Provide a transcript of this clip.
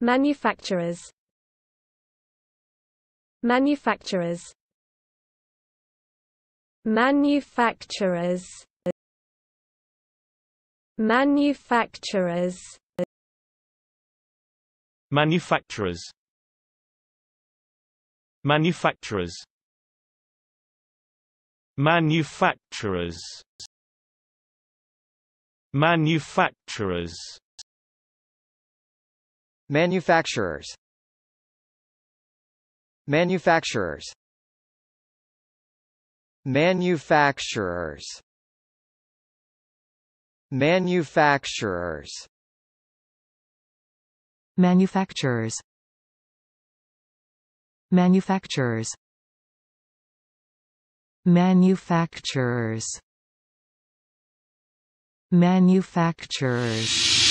Manufacturers. Manufacturers. Manufacturers. Manufacturers. Manufacturers. Manufacturers. Manufacturers. Manufacturers. Manufacturers. Manufacturers. Manufacturers. Manufacturers. Manufacturers. Manufacturers. Manufacturers. Manufacturers.